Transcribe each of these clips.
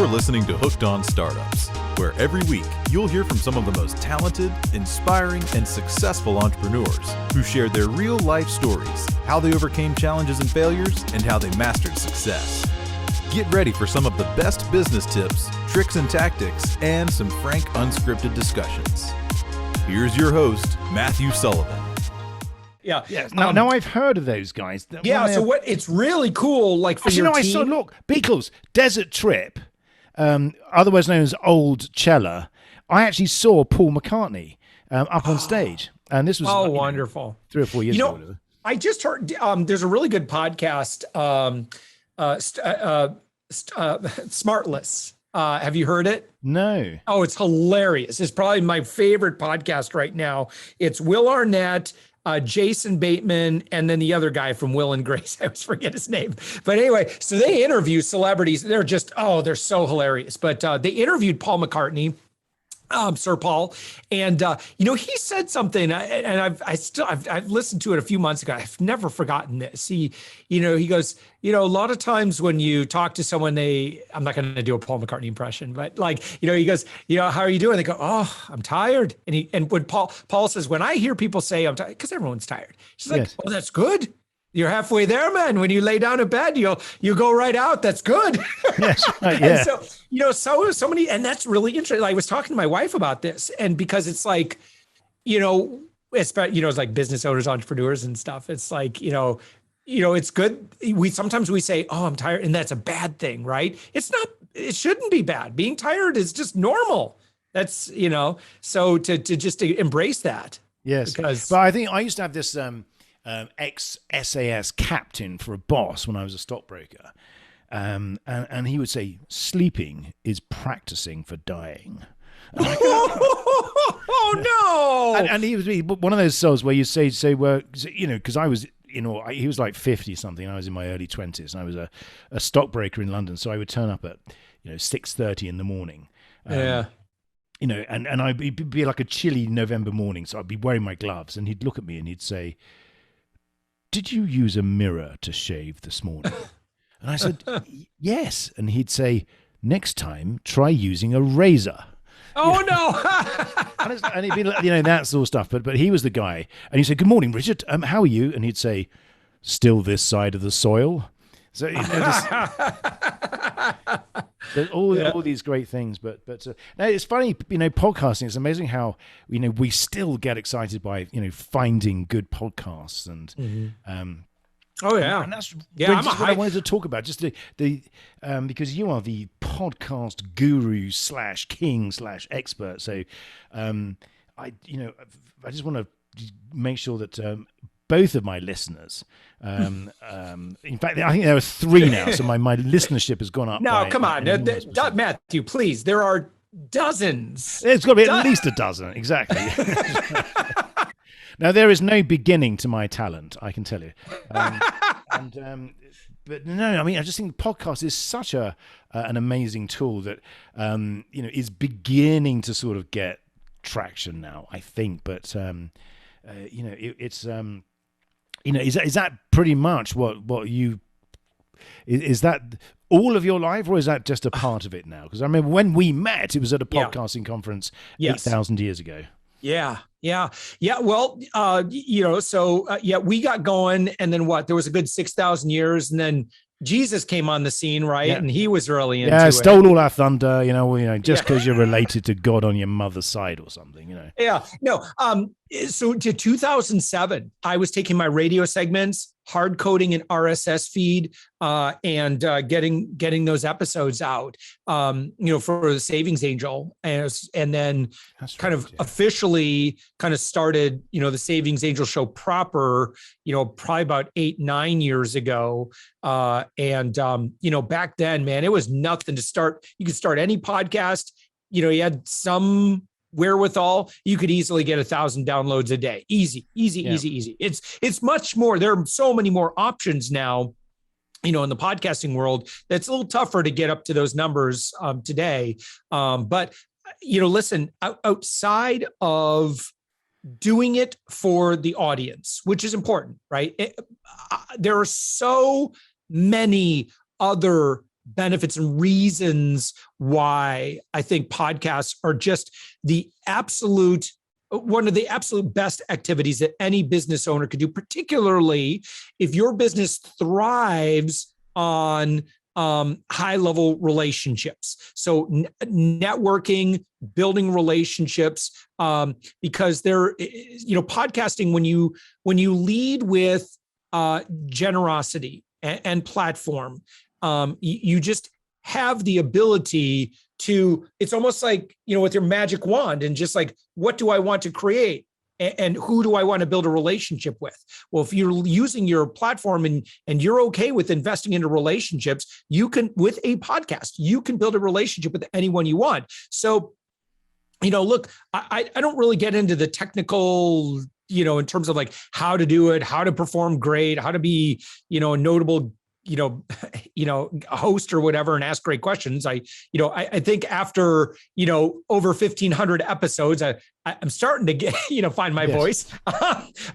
You're listening to Hooked on Startups, where every week you'll hear from some of the most talented, inspiring, and successful entrepreneurs who share their real-life stories, how they overcame challenges and failures, and how they mastered success. Get ready for some of the best business tips, tricks and tactics, and some frank, unscripted discussions. Here's your host, Matthew Sullivan. Yeah. Now I've heard of those guys. Yeah. So what? It's really cool. Like for your team. I saw. Look, Beatles Desert Trip, otherwise known as Old Cella. I actually saw Paul McCartney up on stage, and this was wonderful. 3 or 4 years ago. I just heard there's a really good podcast, Smartless. Have you heard it? No. Oh, it's hilarious. It's probably my favorite podcast right now. It's Will Arnett, Jason Bateman, and then the other guy from Will and Grace. I always forget his name. But anyway, so they interview celebrities. They're just, they're so hilarious. But they interviewed Paul McCartney, Sir Paul, and he said something, and I've listened to it a few months ago. I've never forgotten this. He goes, a lot of times when you talk to someone, I'm not going to do a Paul McCartney impression, but he goes, how are you doing? They go, oh, I'm tired. And when Paul says, when I hear people say I'm tired, because everyone's tired, she's like, oh, that's good. You're halfway there, man. When you lay down in bed, you go right out. That's good. Yes, right, yeah. So many, and that's really interesting. I was talking to my wife about this, and because it's like, it's like business owners, entrepreneurs, and stuff. It's like, it's good. Sometimes we say, oh, I'm tired, and that's a bad thing, right? It's not. It shouldn't be bad. Being tired is just normal. That's so to embrace that. Yes, but I think I used to have this. Ex-SAS Captain for a boss when I was a stockbroker. And he would say, sleeping is practicing for dying. Oh, no. And he was one of those souls where you say, well, because I was, he was like 50 something. I was in my early 20s and I was a stockbroker in London. So I would turn up at, 6:30 in the morning. And I'd be like a chilly November morning. So I'd be wearing my gloves and he'd look at me and he'd say, did you use a mirror to shave this morning? And I said, yes. And he'd say, next time, try using a razor. Oh, no. and he'd be like, that sort of stuff. But he was the guy. And he said, good morning, Richard. How are you? And he'd say, still this side of the soil. So there's all these great things, but no, it's funny, podcasting. It's amazing how we still get excited by finding good podcasts and and that's what I wanted to talk about. Just the because you are the podcast guru / king / expert. So I just want to make sure that. Both of my listeners, in fact, I think there are 3 now, so my listenership has gone up. No, come on, Matthew, please. There are dozens. There's got to be at least a dozen, exactly. Now, there is no beginning to my talent, I can tell you. But no, I just think podcast is such an amazing tool that is beginning to sort of get traction now, I think. But it's. Is that pretty much what you is that all of your life, or is that just a part of it now? Because I remember when we met, it was at a podcasting conference 8,000 years ago. Yeah. Well, we got going, and then what? There was a good 6,000 years, and then Jesus came on the scene, right? Yeah. And he was really into it. Stole all our thunder, just because you're related to God on your mother's side or something, Yeah. No. So to 2007, I was taking my radio segments, hard coding an RSS feed, and getting those episodes out, for the Savings Angel, and then officially started, the Savings Angel show proper, probably about 8-9 years ago. Back then, man, it was nothing to start. You could start any podcast. You had some wherewithal, you could easily get 1,000 downloads a day. Easy. It's much more. There are so many more options now, in the podcasting world. That's a little tougher to get up to those numbers today. But listen, outside of doing it for the audience, which is important, right? There are so many other benefits and reasons why I think podcasts are just one of the absolute best activities that any business owner could do, particularly if your business thrives on high-level relationships. So networking, building relationships, because podcasting, when you lead with generosity and platform, you just have the ability to, it's almost like, with your magic wand and just like, what do I want to create? And who do I want to build a relationship with? Well, if you're using your platform and you're okay with investing into relationships, you can, with a podcast, you can build a relationship with anyone you want. So, look, I don't really get into the technical, in terms of like how to do it, how to perform great, how to be, a notable, a host or whatever and ask great questions. I think after, over 1,500 episodes, I'm starting to get, find my voice.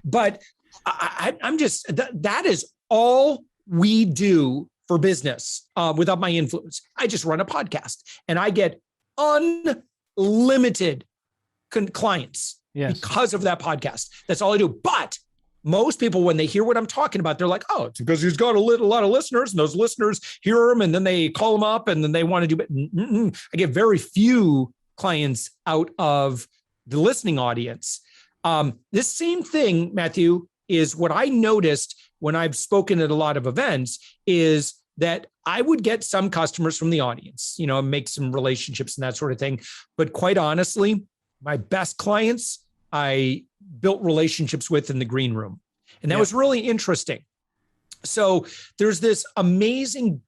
But I'm just, that is all we do for business without my influence. I just run a podcast and I get unlimited clients because of that podcast. That's all I do. But most people, when they hear what I'm talking about, they're like, oh, it's because he's got a lot of listeners and those listeners hear him and then they call him up and then they want to do it. I get very few clients out of the listening audience. This same thing, Matthew, is what I noticed when I've spoken at a lot of events is that I would get some customers from the audience, make some relationships and that sort of thing. But quite honestly, my best clients, I built relationships with in the green room. And that was really interesting. So there's this amazing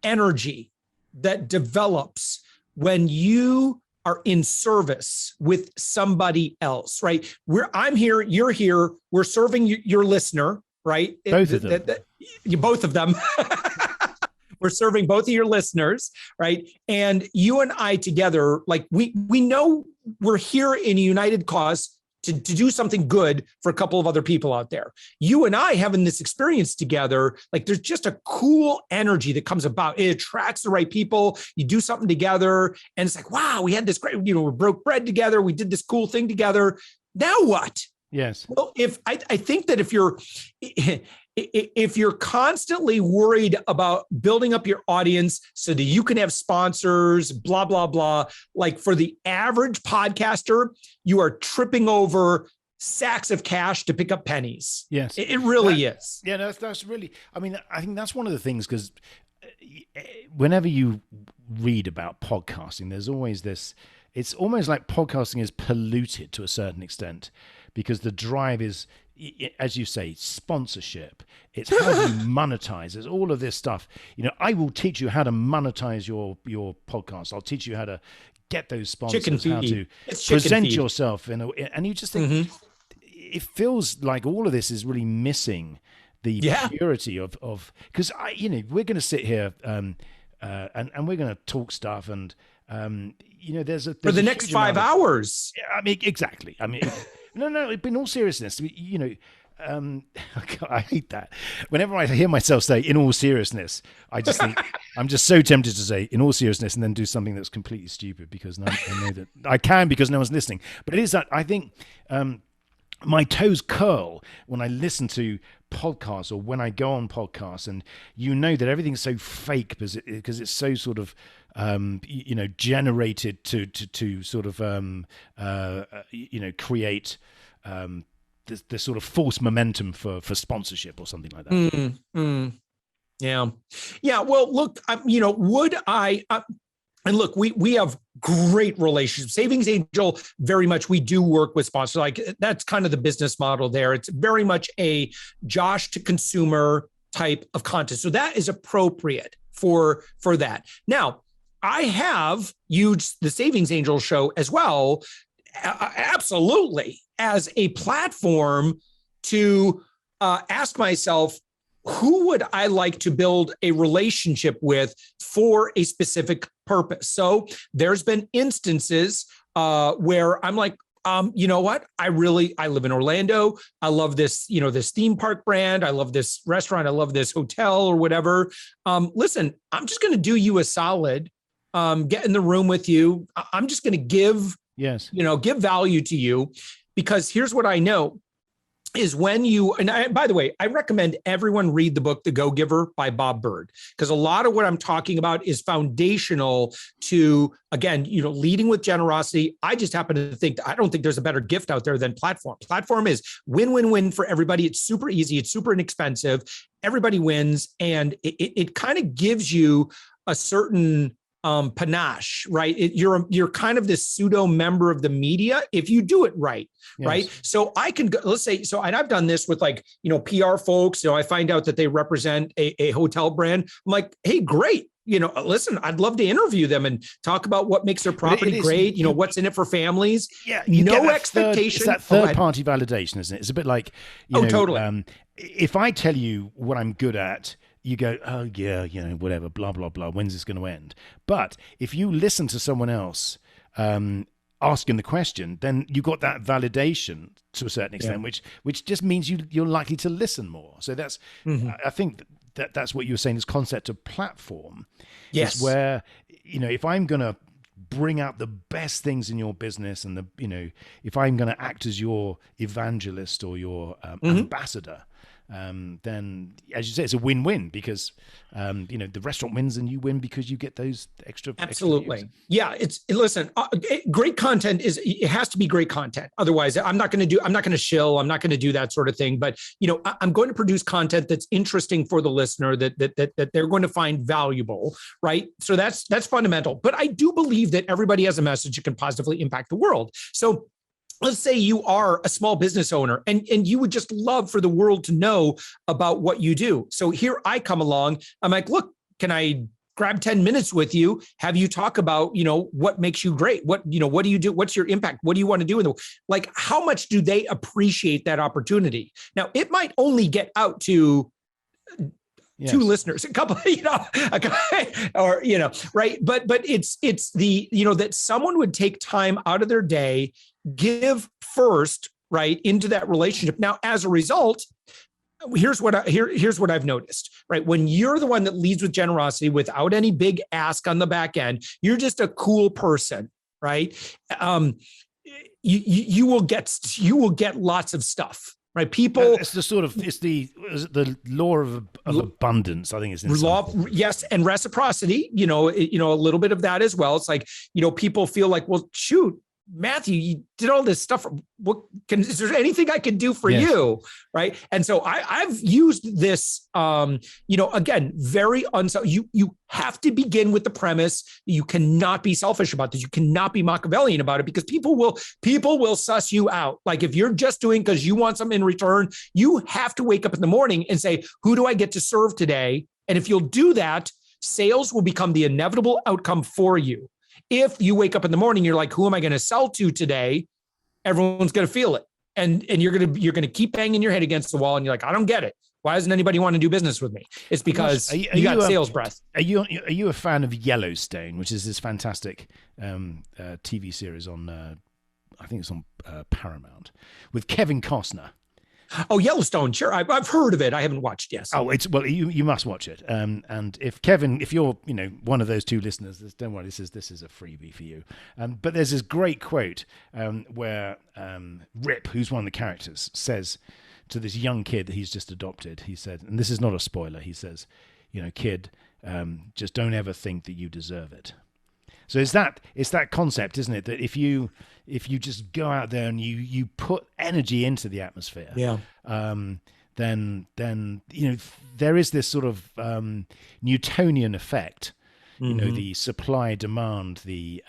energy that develops when you are in service with somebody else, right? I'm here, you're here, we're serving your listener, right? Both of them. Both of them. We're serving both of your listeners, right? And you and I together, like we know we're here in a united cause to do something good for a couple of other people out there. You and I having this experience together, like there's just a cool energy that comes about. It attracts the right people. You do something together and it's like, wow, we had this great, we broke bread together. We did this cool thing together. Now what? Yes. Well, if I think that if you're constantly worried about building up your audience so that you can have sponsors, blah, blah, blah, like for the average podcaster, you are tripping over sacks of cash to pick up pennies. Yes. It really is. Yeah, that's really, I think that's one of the things, because whenever you read about podcasting, there's always this, it's almost like podcasting is polluted to a certain extent, because the drive is, as you say, sponsorship. It's how do you monetize. There's all of this stuff. I will teach you how to monetize your podcast. I'll teach you how to get those sponsors, how to present yourself. And you just think, it feels like all of this is really missing the purity of because we're going to sit here and we're going to talk stuff and there's for the next 5 hours. Exactly. No, in all seriousness, I hate that. Whenever I hear myself say, in all seriousness, I just think, I'm just so tempted to say, in all seriousness, and then do something that's completely stupid because I know that I can because no one's listening. But it is that I think my toes curl when I listen to podcasts or when I go on podcasts, and that everything's so fake because it's so sort of generated to sort of create this sort of false momentum for sponsorship or something like that. Yeah. Well, look, would I? And look, we have great relationships. Savings Angel, very much, we do work with sponsors. Like that's kind of the business model there. It's very much a Josh to consumer type of content. So that is appropriate for that. Now, I have used the Savings Angel show as well, absolutely, as a platform to ask myself, who would I like to build a relationship with for a specific purpose? So there's been instances where I'm like, you know what? I live in Orlando. I love this, this theme park brand. I love this restaurant. I love this hotel or whatever. Listen, I'm just going to do you a solid. Get in the room with you. I'm just going to give value to you, because here's what I know is when you, by the way, I recommend everyone read the book, The Go-Giver by Bob Bird, because a lot of what I'm talking about is foundational to, again, leading with generosity. I just happen to think, I don't think there's a better gift out there than platform. Platform is win-win-win for everybody. It's super easy. It's super inexpensive. Everybody wins. And it kind of gives you a certain panache, right? You're kind of this pseudo member of the media if you do it right, yes. Right? So I can go, let's say, and I've done this with PR folks. I find out that they represent a hotel brand. I'm like, hey, great. Listen, I'd love to interview them and talk about what makes their property great. What's in it for families. Yeah, no expectation. It's that third party validation, isn't it? It's a bit like, totally. If I tell you what I'm good at, you go, oh yeah, whatever, blah, blah, blah. When's this going to end? But if you listen to someone else asking the question, then you got that validation to a certain extent, which just means you're likely to listen more. So that's, I think that's what you were saying, this concept of platform. Yes. Is where, if I'm going to bring out the best things in your business and if I'm going to act as your evangelist or your ambassador, then, as you say, it's a win-win because, the restaurant wins and you win because you get those extra. Absolutely. Yeah. Listen, great content it has to be great content. Otherwise I'm not going to shill. I'm not going to do that sort of thing, but I'm going to produce content that's interesting for the listener that they're going to find valuable. Right. So that's fundamental, but I do believe that everybody has a message that can positively impact the world. So let's say you are a small business owner and you would just love for the world to know about what you do. So here I come along. I'm like, look, can I grab 10 minutes with you? Have you talk about, what makes you great? What do you do? What's your impact? What do you want to do? How much do they appreciate that opportunity? Now, it might only get out to two listeners, a couple, a guy, or, right. But it's the, that someone would take time out of their day, give first, right, into that relationship. Now, as a result, here's what I've noticed, right? When you're the one that leads with generosity without any big ask on the back end, you're just a cool person, right? You will get lots of stuff. Right, people. It's the law of abundance. I think it's in law. Yes, and reciprocity. A little bit of that as well. It's like people feel like, well, shoot, Matthew, you did all this stuff. Is there anything I can do for you? Right. And so I've used this, again, very you have to begin with the premise that you cannot be selfish about this. You cannot be Machiavellian about it because people will suss you out. Like if you're just doing because you want something in return, you have to wake up in the morning and say, who do I get to serve today? And if you'll do that, sales will become the inevitable outcome for you. If you wake up in the morning, you're like, who am I going to sell to today? Everyone's going to feel it. And you're going to keep banging your head against the wall. And you're like, I don't get it. Why doesn't anybody want to do business with me? It's because you got sales breath. Are you a fan of Yellowstone, which is this fantastic TV series on, I think it's on Paramount, with Kevin Costner? Oh, Yellowstone, sure. I've heard of it. I haven't watched. Yes. Oh, you must watch it. And if you're one of those two listeners, don't worry. This is a freebie for you. But there's this great quote where Rip, who's one of the characters, says to this young kid that he's just adopted. He said, and this is not a spoiler. He says, kid, just don't ever think that you deserve it. So it's that concept, isn't it? That if you just go out there and you put energy into the atmosphere, then there is this sort of Newtonian effect, the supply demand, the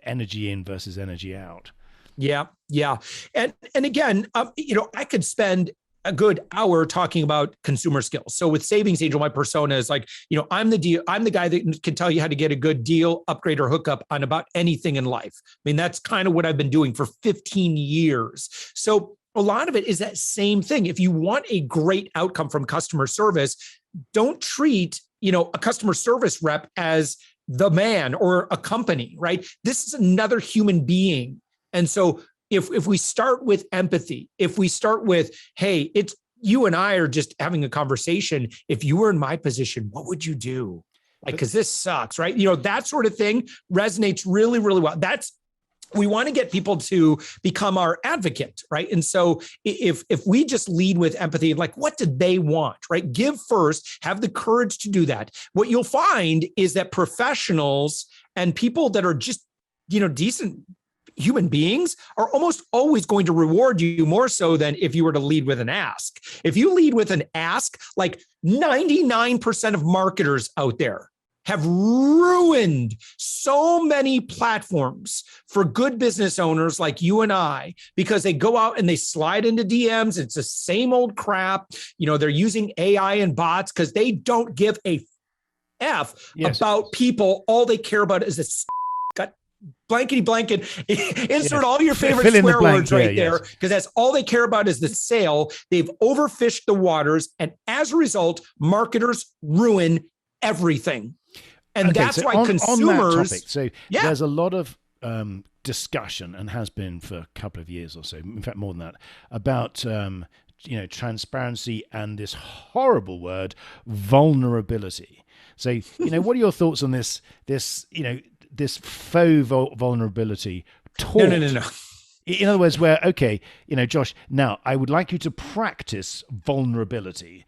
energy in versus energy out. Yeah. And again, I could spend a good hour talking about consumer skills. So with Savings Angel, my persona is like, I'm the guy that can tell you how to get a good deal, upgrade, or hookup on about anything in life. I mean, that's kind of what I've been doing for 15 years. So a lot of it is that same thing. If you want a great outcome from customer service, don't treat, a customer service rep as the man or a company, right? This is another human being. And so if we start with empathy, if we start with, hey, it's you and I are just having a conversation. If you were in my position, what would you do? Like, because this sucks, right? That sort of thing resonates really, really well. We want to get people to become our advocate, right? And so if we just lead with empathy, like what do they want, right? Give first, have the courage to do that. What you'll find is that professionals and people that are just, decent human beings are almost always going to reward you more so than if you were to lead with an ask. If you lead with an ask, like 99% of marketers out there have ruined so many platforms for good business owners like you and I, because they go out and they slide into DMs. It's the same old crap. They're using AI and bots because they don't give a F about people. All they care about is this blankety blanket. Insert all your favorite swear words right there, because that's all they care about is the sale. They've overfished the waters. And as a result, marketers ruin everything. And that's why consumers. On that topic, so there's a lot of discussion, and has been for a couple of years or so, in fact more than that, about transparency and this horrible word vulnerability. So what are your thoughts on this faux vulnerability talk? No. In other words, where, Josh, now I would like you to practice vulnerability,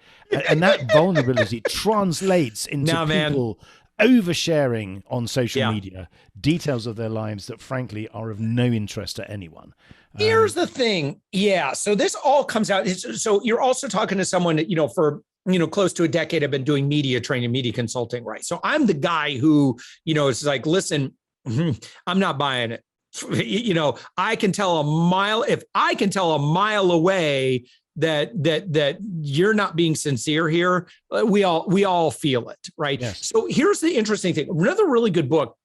and that vulnerability translates into people oversharing on social media details of their lives that frankly are of no interest to anyone. Here's the thing. Yeah. So this all comes out. So you're also talking to someone that, for, close to a decade, I've been doing media training, media consulting, right? So I'm the guy who, is like, listen, I'm not buying it. I can tell a mile, if I can tell a mile away that you're not being sincere here, we all feel it, right? Yes. So here's the interesting thing. Another really good book,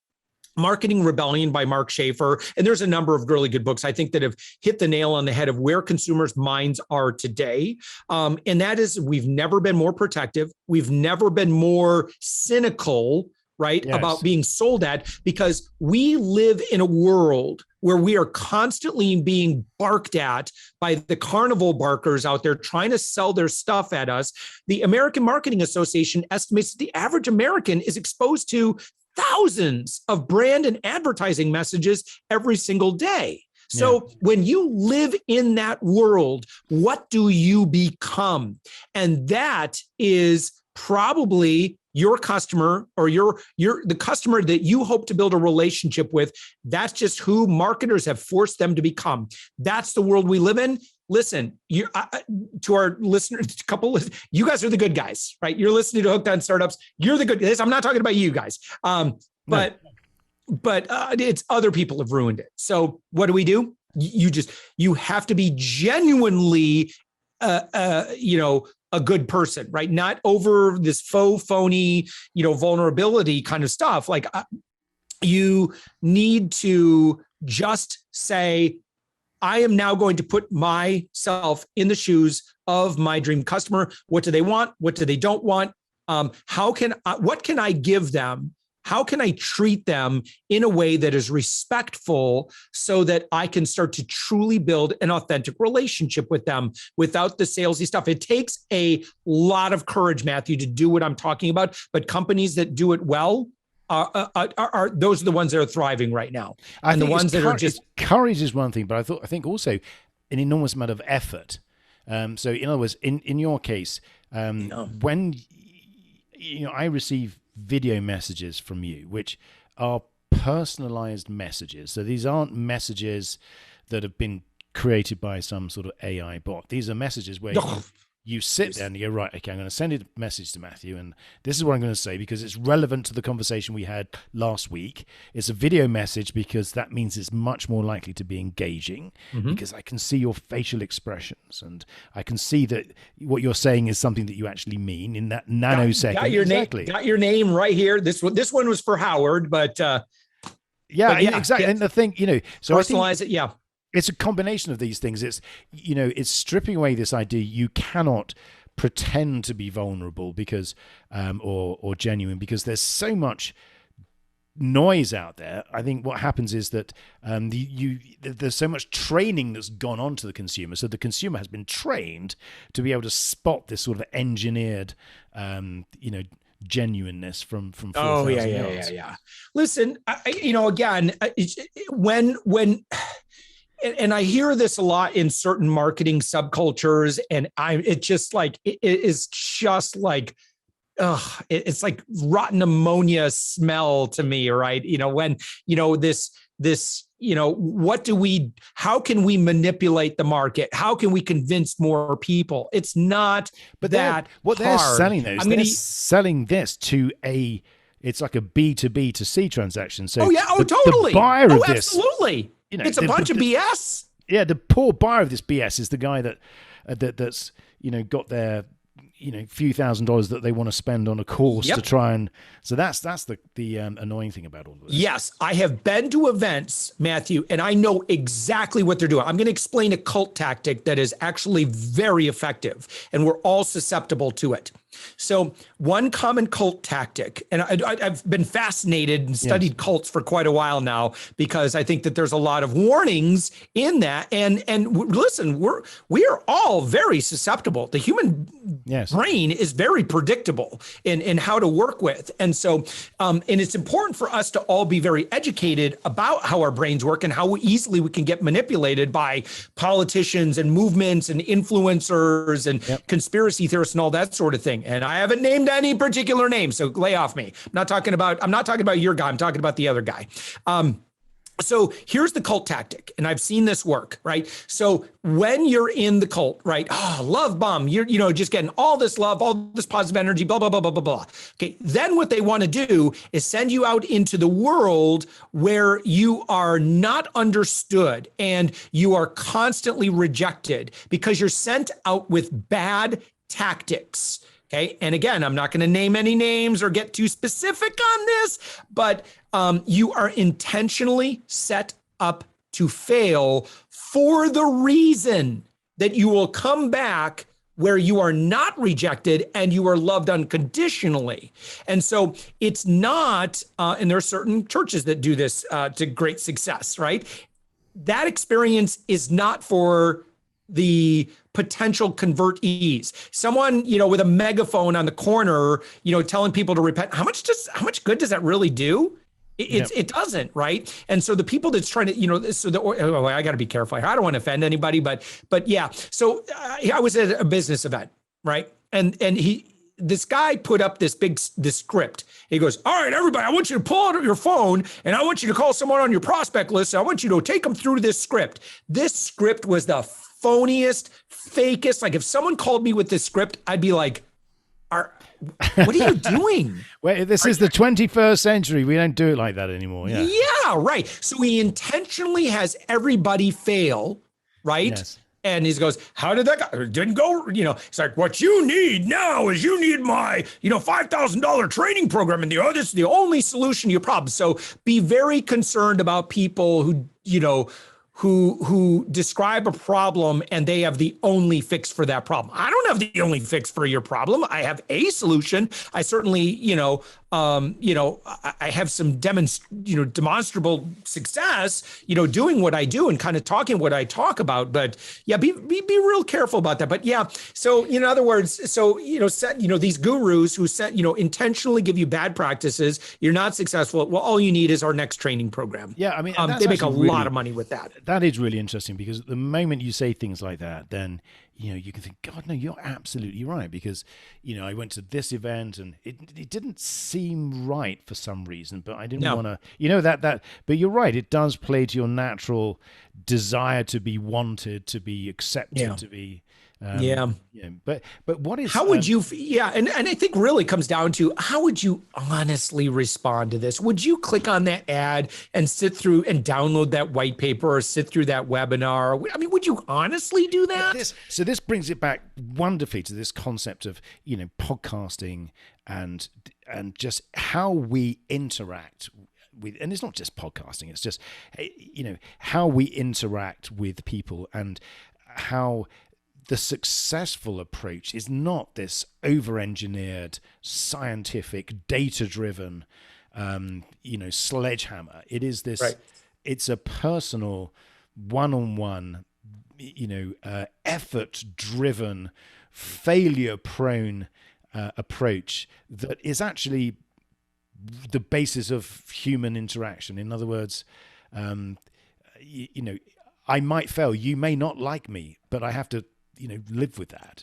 Marketing Rebellion by Mark Schaefer. And there's a number of really good books, I think, that have hit the nail on the head of where consumers' minds are today. And that is, we've never been more protective. We've never been more cynical, right? Yes. About being sold at, because we live in a world where we are constantly being barked at by the carnival barkers out there trying to sell their stuff at us. The American Marketing Association estimates that the average American is exposed to thousands of brand and advertising messages every single day. So when you live in that world, what do you become? And that is probably your customer, or the customer that you hope to build a relationship with. That's just who marketers have forced them to become. That's the world we live in. Listen, to our listeners, you guys are the good guys, right? You're listening to Hooked on Startups. You're the good guys. I'm not talking about you guys, but it's other people have ruined it. So what do? You have to be genuinely, a good person, right? Not over this faux, phony, vulnerability kind of stuff. Like you need to just say, I am now going to put myself in the shoes of my dream customer. What do they want? What do they don't want? What can I give them? How can I treat them in a way that is respectful so that I can start to truly build an authentic relationship with them without the salesy stuff? It takes a lot of courage, Matthew, to do what I'm talking about, but companies that do it well are those are the ones that are thriving right now. And the ones that are just courage is one thing, but I think also an enormous amount of effort. So in other words, in your case, when I receive video messages from you, which are personalized messages. So these aren't messages that have been created by some sort of AI bot. These are messages where you sit there and you go, right, okay, I'm going to send a message to Matthew, and this is what I'm going to say because it's relevant to the conversation we had last week. It's a video message because that means it's much more likely to be engaging because I can see your facial expressions and I can see that what you're saying is something that you actually mean in that nanosecond. Got your name right here. This one was for Howard, but exactly. And the thing, so personalize it. Yeah. It's a combination of these things. It's, it's stripping away this idea you cannot pretend to be vulnerable because, or genuine, because there's so much noise out there, I think what happens is that there's so much training that's gone on to the consumer. So the consumer has been trained to be able to spot this sort of engineered, genuineness from 4,000 yards. Yeah. Listen, again, when and I hear this a lot in certain marketing subcultures, and it's just like it's like rotten ammonia smell to me, right? When how can we manipulate the market? How can we convince more people? It's not they're selling those. They're selling this to it's like a B2B to C transaction. So totally. The buyer of this, absolutely. It's a bunch of BS. Yeah, the poor buyer of this BS is the guy that's got their few $1,000s that they want to spend on a course to try and. So that's the annoying thing about all of this. Yes, I have been to events, Matthew, and I know exactly what they're doing. I'm going to explain a cult tactic that is actually very effective, and we're all susceptible to it. So one common cult tactic, and I've been fascinated and studied cults for quite a while now, because I think that there's a lot of warnings in that. And listen, we are all very susceptible. The human brain is very predictable in how to work with. And so, and it's important for us to all be very educated about how our brains work and how easily we can get manipulated by politicians and movements and influencers and conspiracy theorists and all that sort of thing. And I haven't named any particular name, so lay off me. I'm not talking about your guy. I'm talking about the other guy. So here's the cult tactic, and I've seen this work, right? So when you're in the cult, right? Love bomb, you're just getting all this love, all this positive energy, blah, blah, blah, blah, blah, blah. Okay, then what they want to do is send you out into the world where you are not understood and you are constantly rejected because you're sent out with bad tactics. Okay. And again, I'm not going to name any names or get too specific on this, but you are intentionally set up to fail for the reason that you will come back where you are not rejected and you are loved unconditionally. And so it's not, and there are certain churches that do this to great success, right? That experience is not for the potential convertees. Someone, with a megaphone on the corner, telling people to repent. How much good does that really do? It doesn't, right? And so the people that's trying to, I got to be careful. I don't want to offend anybody, but yeah. So I was at a business event, right? And this guy put up this script. He goes, all right, everybody, I want you to pull out your phone and I want you to call someone on your prospect list. I want you to take them through this script. This script was the phoniest, fakest. Like if someone called me with this script, I'd be like, what are you doing? Well, this is the 21st century. We don't do it like that anymore. Yeah, right. So he intentionally has everybody fail, right? Yes. And he goes, how did that go? It didn't go, it's like, what you need now is you need my, $5,000 training program. And this is the only solution to your problem. So be very concerned about people who describe a problem and they have the only fix for that problem. I don't have the only fix for your problem. I have a solution. I certainly, I have some demonstrable success, doing what I do and kind of talking what I talk about. But yeah, be real careful about that. But yeah, so in other words, these gurus who intentionally give you bad practices, you're not successful. Well, all you need is our next training program. Yeah, I mean, they make a lot of money with that. That is really interesting because the moment you say things like that, then you can think, God, no, you're absolutely right. Because, I went to this event and it didn't seem right for some reason, but I didn't want to, but you're right. It does play to your natural desire to be wanted, to be accepted, to be, but what is, how would you, and I think really comes down to, how would you honestly respond to this? Would you click on that ad and sit through and download that white paper or sit through that webinar? I mean, would you honestly do that? So this brings it back wonderfully to this concept of, podcasting and just how we interact with, and it's not just podcasting, it's just, how we interact with people and how the successful approach is not this over-engineered, scientific, data-driven sledgehammer. It is this. Right. It's a personal, one-on-one, effort-driven, failure-prone approach that is actually the basis of human interaction. In other words, I might fail. You may not like me, but I have to, live with that.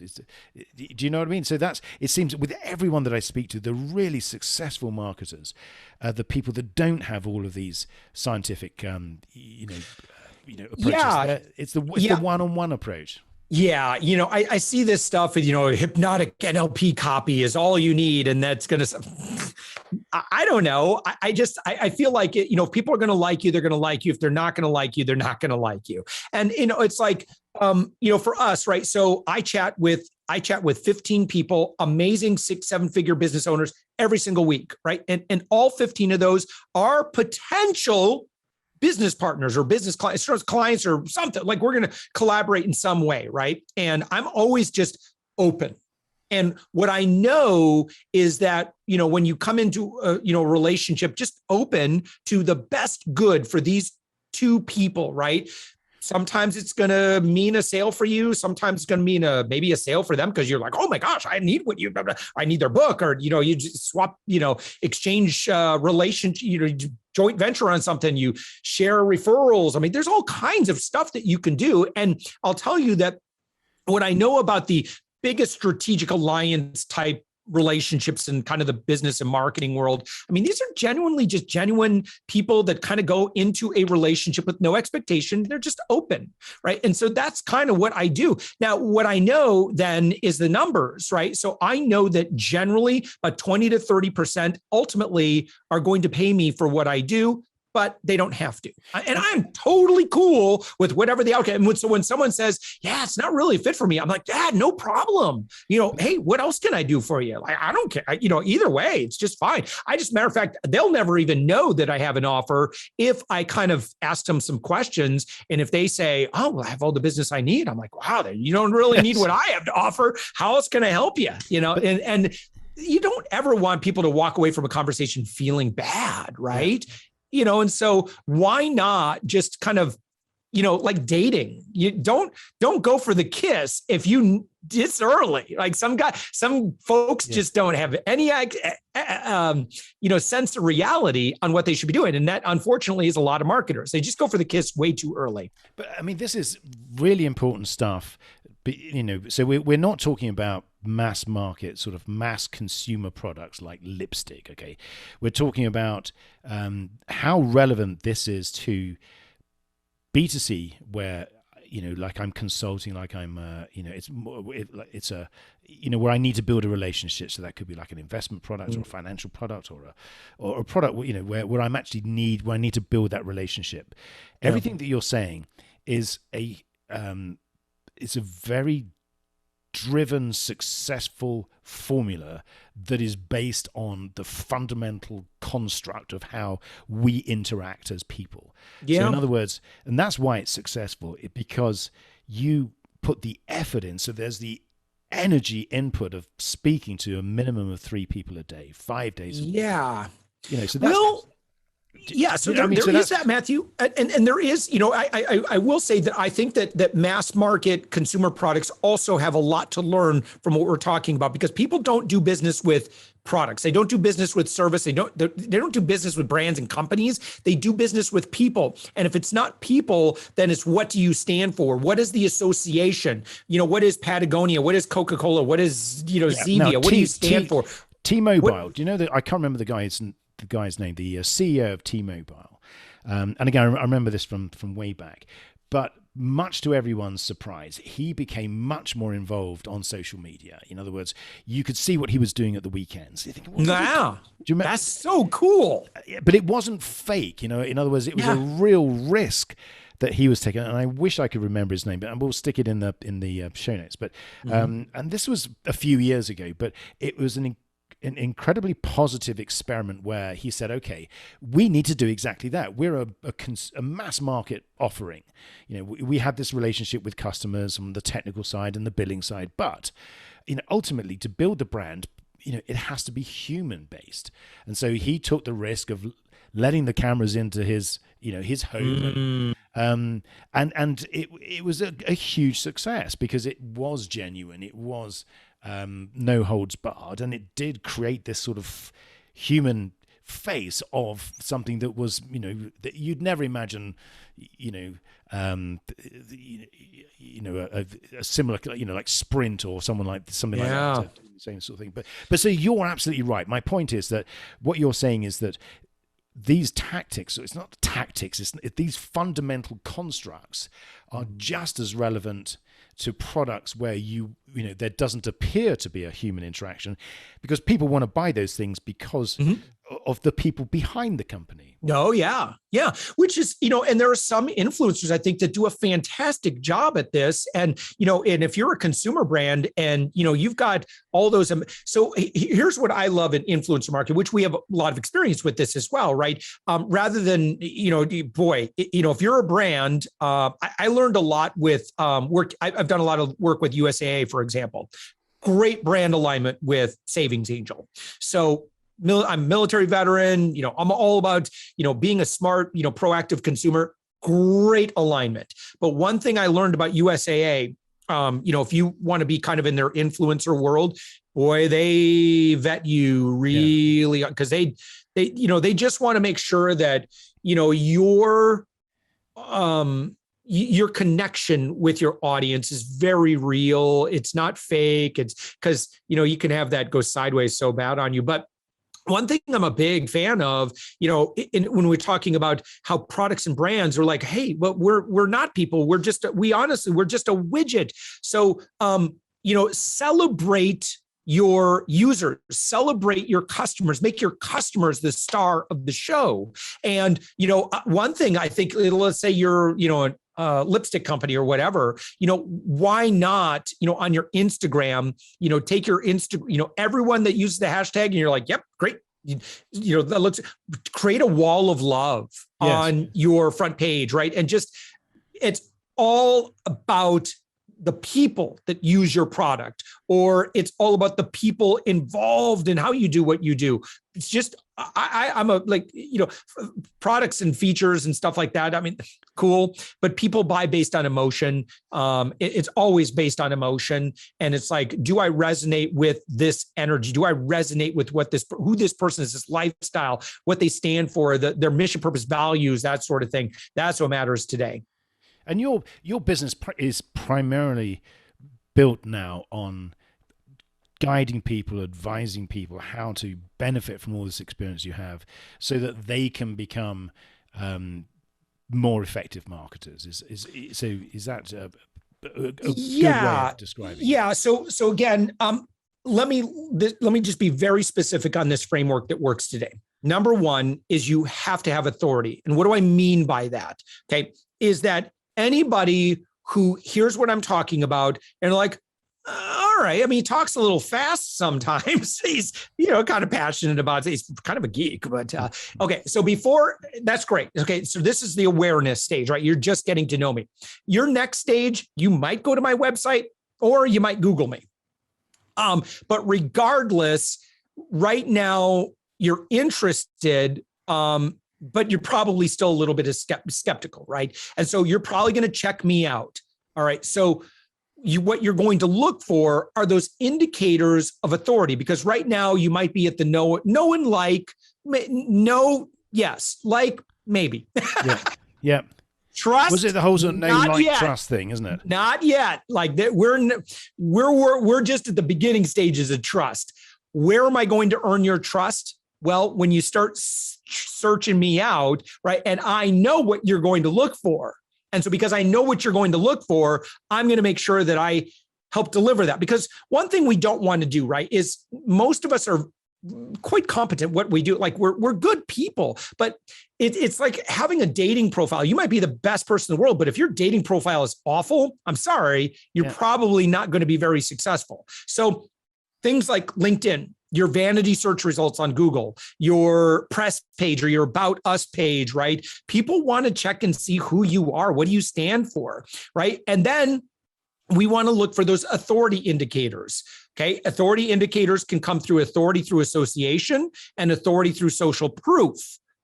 Do you know what I mean? So it seems with everyone that I speak to, the really successful marketers, the people that don't have all of these scientific, approaches. Yeah. It's the one-on-one approach. Yeah, I see this stuff with, hypnotic NLP copy is all you need. And that's going to, I don't know. I feel like, if people are going to like you, they're going to like you. If they're not going to like you, they're not going to like you. And, it's like, for us, right. So I chat with 15 people, amazing 6-7 figure business owners every single week. Right. And all 15 of those are potential business partners or business clients or something. Like, we're going to collaborate in some way, right? And I'm always just open. And what I know is that, when you come into a relationship, just open to the best good for these two people, right? Sometimes it's going to mean a sale for you. Sometimes it's going to mean maybe a sale for them because you're like, oh my gosh, I need I need their book, or, you just swap, exchange relationship, joint venture on something, you share referrals. I mean, there's all kinds of stuff that you can do. And I'll tell you that what I know about the biggest strategic alliance type relationships in kind of the business and marketing world, I mean, these are genuinely just genuine people that kind of go into a relationship with no expectation. They're just open, right? And so that's kind of what I do. Now, what I know then is the numbers, right? So I know that generally about 20 to 30% ultimately are going to pay me for what I do, but they don't have to. And I'm totally cool with whatever the outcome. And so when someone says, yeah, it's not really a fit for me, I'm like, yeah, no problem. Hey, what else can I do for you? Like, I don't care. Either way, it's just fine. Matter of fact, they'll never even know that I have an offer if I kind of ask them some questions. And if they say, oh, well, I have all the business I need, I'm like, wow, you don't really need what I have to offer. How else can I help you? And you don't ever want people to walk away from a conversation feeling bad, right? And so why not just kind of, like dating, you don't go for the kiss if you it's early. Like some folks just don't have any, sense of reality on what they should be doing. And that unfortunately is a lot of marketers. They just go for the kiss way too early. But I mean, this is really important stuff. But, so we're not talking about mass market, sort of mass consumer products like lipstick. Okay. We're talking about how relevant this is to B2C, where, like I'm consulting, like I'm, it's a, where I need to build a relationship. So that could be like an investment product or a financial product or a product, where I'm actually where I need to build that relationship. Yeah. Everything that you're saying is it's a very driven, successful formula that is based on the fundamental construct of how we interact as people. Yeah. So in other words, and that's why it's successful, because you put the effort in. So there's the energy input of speaking to a minimum of 3 people a day, 5 days a week. Yeah. So that's... Yeah, so there is that, Matthew, and there is, I will say that I think that mass market consumer products also have a lot to learn from what we're talking about, because people don't do business with products. They don't do business with service. They don't do business with brands and companies. They do business with people. And if it's not people, then it's what do you stand for? What is the association? What is Patagonia? What is Coca-Cola? What is, Zevia? What do you stand for? T-Mobile. Do you know that? I can't remember the guy's name, the CEO of T-Mobile. And again, I remember this from way back. But much to everyone's surprise, he became much more involved on social media. In other words, you could see what he was doing at the weekends. You think, wow, that's so cool. But it wasn't fake. In other words, it was a real risk that he was taking. And I wish I could remember his name, but we'll stick it in the show notes. But and this was a few years ago, but it was an incredibly positive experiment where he said, okay, we need to do exactly that. We're a mass market offering. We have this relationship with customers on the technical side and the billing side, but ultimately to build the brand, it has to be human based. And so he took the risk of letting the cameras into his home. And it was a huge success because it was genuine. It was no holds barred, and it did create this sort of human face of something that was, that you'd never imagine, a similar, like Sprint or something like that, same sort of thing. But so you're absolutely right. My point is that what you're saying is that these tactics, so it's not tactics, it's these fundamental constructs are just as relevant to products where there doesn't appear to be a human interaction, because people want to buy those things because of the people behind the company. Oh, yeah. Yeah. Which is, and there are some influencers, I think, that do a fantastic job at this. And, and if you're a consumer brand and, you've got all those. So here's what I love in influencer marketing, which we have a lot of experience with this as well, right? Rather than, if you're a brand, I learned a lot with work. I've done a lot of work with USAA, for example. Great brand alignment with Savings Angel. So I'm a military veteran, I'm all about, being a smart, proactive consumer, great alignment. But one thing I learned about USAA, if you want to be kind of in their influencer world, boy, they vet you really, because they just want to make sure that, your connection with your audience is very real. It's not fake. It's because, you can have that go sideways so bad on you. But one thing I'm a big fan of, when we're talking about how products and brands are like, hey, but we're not people. We're just a widget. So, celebrate your users, celebrate your customers, make your customers the star of the show. And, one thing I think, let's say you're, lipstick company or whatever, why not, on your Instagram, take your everyone that uses the hashtag and you're like, yep, great. That create a wall of love on your front page, right? And it's all about the people that use your product, or it's all about the people involved in how you do what you do. It's just, I'm products and features and stuff like that. I mean, cool, but people buy based on emotion. It's always based on emotion. And it's like, do I resonate with this energy? Do I resonate with who this person is, this lifestyle, what they stand for, their mission, purpose, values, that sort of thing. That's what matters today. And your business is primarily built now on guiding people, advising people how to benefit from all this experience you have, so that they can become more effective marketers. Is that a good way of describing it? Yeah. So again, let me just be very specific on this framework that works today. Number one is you have to have authority. And what do I mean by that? Okay, is that anybody who hears what I'm talking about and like, all right, I mean, he talks a little fast sometimes. He's, kind of passionate about it. He's kind of a geek, but okay. So that's great. Okay. So this is the awareness stage, right? You're just getting to know me. Your next stage, you might go to my website or you might Google me. But regardless, right now you're interested, but you're probably still a little bit skeptical, right? And so you're probably going to check me out. All right. So what you're going to look for are those indicators of authority, because right now you might be at the no and like, no, yes, like, maybe. Yeah. Trust. Was it the whole no like trust thing, isn't it? Not yet. Like that, we're just at the beginning stages of trust. Where am I going to earn your trust? Well, when you start searching me out, right? And I know what you're going to look for. And so because I know what you're going to look for, I'm going to make sure that I help deliver that. Because one thing we don't want to do, right, is most of us are quite competent at what we do. Like we're good people, but it's like having a dating profile. You might be the best person in the world, but if your dating profile is awful, I'm sorry, you're probably not going to be very successful. So things like LinkedIn, your vanity search results on Google, your press page or your About Us page, right? People want to check and see who you are. What do you stand for, right? And then we want to look for those authority indicators. Okay. Authority indicators can come through authority through association and authority through social proof,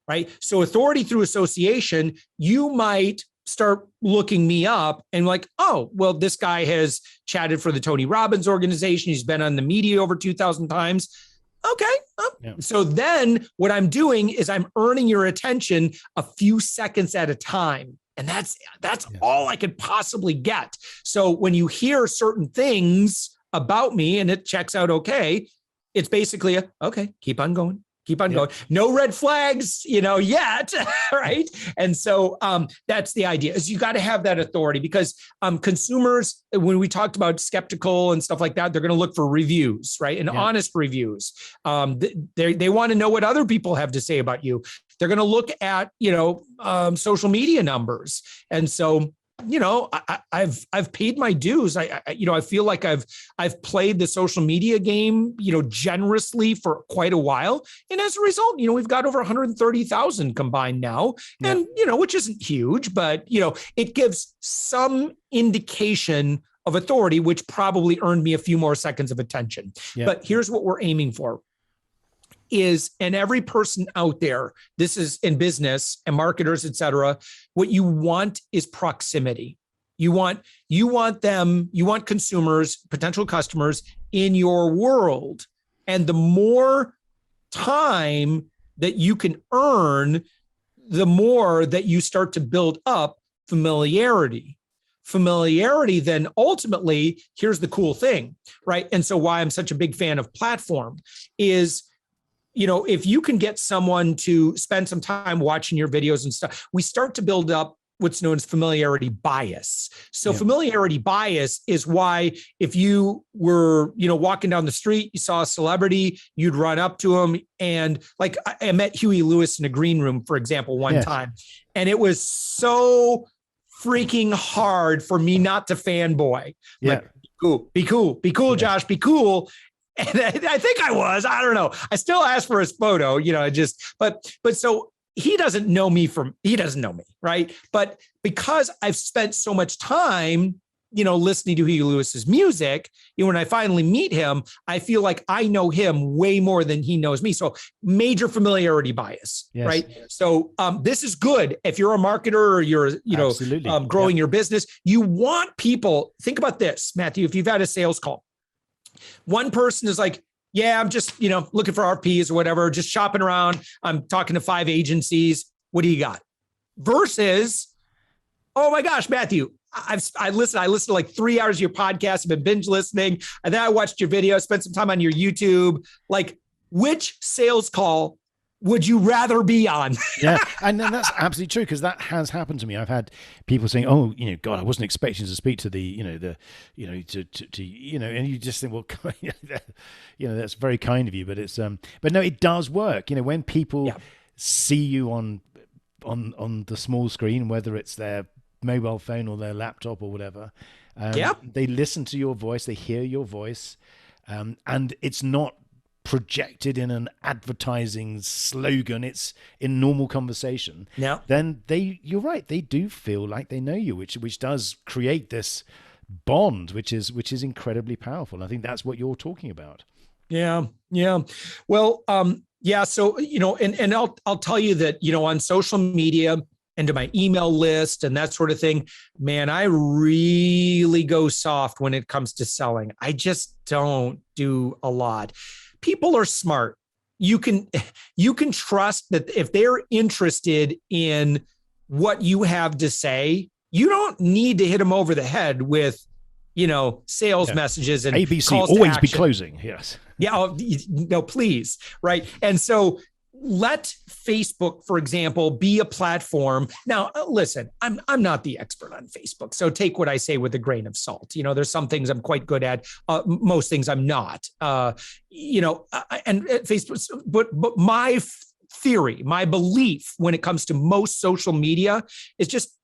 right? So authority through association, you might start looking me up and like, oh, well, this guy has chatted for the Tony Robbins organization. He's been on the media over 2,000 times. Okay. So then what I'm doing is I'm earning your attention a few seconds at a time. And that's all I could possibly get. So when you hear certain things about me and it checks out okay, it's basically okay, keep on going. Keep on going. No red flags, yet, right? And so that's the idea is you got to have that authority because consumers, when we talked about skeptical and stuff like that, they're going to look for reviews, right? And honest reviews. They want to know what other people have to say about you. They're going to look at, social media numbers. And so I've paid my dues. I feel like I've played the social media game, generously for quite a while. And as a result, we've got over 130,000 combined now, and, which isn't huge, but, it gives some indication of authority, which probably earned me a few more seconds of attention. But here's what we're aiming for. And every person out there, this is in business and marketers, et cetera, what you want is proximity. You want consumers, potential customers in your world. And the more time that you can earn, the more that you start to build up familiarity. Familiarity, then ultimately, here's the cool thing, right? And so why I'm such a big fan of platform is, if you can get someone to spend some time watching your videos and stuff, we start to build up what's known as familiarity bias. So familiarity bias is why if you were, walking down the street, you saw a celebrity, you'd run up to him. And like I met Huey Lewis in a green room, for example, one time. And it was so freaking hard for me not to fanboy. Like, be cool, Josh, be cool. And I think I was, I don't know. I still asked for his photo, but so he doesn't know me, right? But because I've spent so much time, listening to Huey Lewis's music, when I finally meet him, I feel like I know him way more than he knows me. So major familiarity bias, right? So this is good. If you're a marketer or you're, growing your business, you want people, think about this, Matthew, if you've had a sales call, one person is like, I'm just, looking for RPs or whatever, just shopping around. I'm talking to 5 agencies. What do you got? Versus, oh my gosh, Matthew, I listened to like 3 hours of your podcast. I've been binge listening. And then I watched your video, spent some time on your YouTube. Like, which sales call would you rather be on? And then that's absolutely true because that has happened to me. I've had people saying, "Oh, God, I wasn't expecting to speak to the, and you just think, well, that's very kind of you, but it's, but no, it does work. When people see you on the small screen, whether it's their mobile phone or their laptop or whatever, they listen to your voice, they hear your voice, and it's not projected in an advertising slogan, it's in normal conversation, then you're right, they do feel like they know you, which does create this bond, which is incredibly powerful. And I think that's what you're talking about. Well, so and I'll tell you that on social media and to my email list and that sort of thing, man, I really go soft when it comes to selling. I just don't do a lot. People are smart. You can trust that if they're interested in what you have to say, you don't need to hit them over the head with, sales messages and ABC always be closing. Yes. No, please. Right. And so let Facebook, for example, be a platform. Now, listen, I'm not the expert on Facebook, so take what I say with a grain of salt. There's some things I'm quite good at, most things I'm not. And Facebook, but my theory, my belief when it comes to most social media is just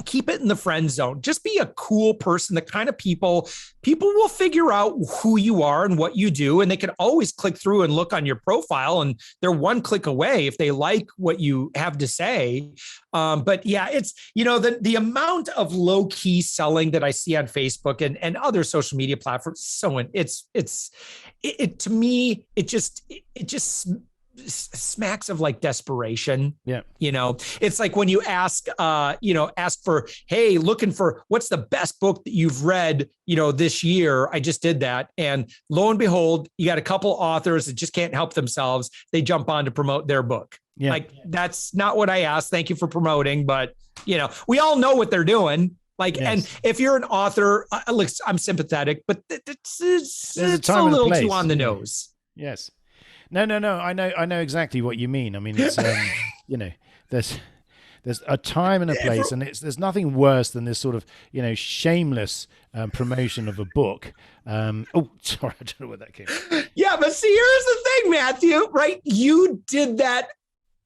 keep it in the friend zone. Just be a cool person. The kind of people will figure out who you are and what you do. And they can always click through and look on your profile, and they're one click away if they like what you have to say. But yeah, it's, the amount of low key selling that I see on Facebook and other social media platforms. So to me, it just smacks of like desperation. Yeah. It's like when you ask for, hey, looking for what's the best book that you've read, this year. I just did that. And lo and behold, you got a couple authors that just can't help themselves. They jump on to promote their book. Yeah. Like, that's not what I asked. Thank you for promoting. But, we all know what they're doing. Like, yes. And if you're an author, look, I'm sympathetic, but it's a little too on the nose. Yes. No. I know exactly what you mean. I mean, it's there's a time and a place, and there's nothing worse than this sort of shameless promotion of a book. Oh, sorry, I don't know where that came from. Yeah, but see, here's the thing, Matthew. Right, you did that.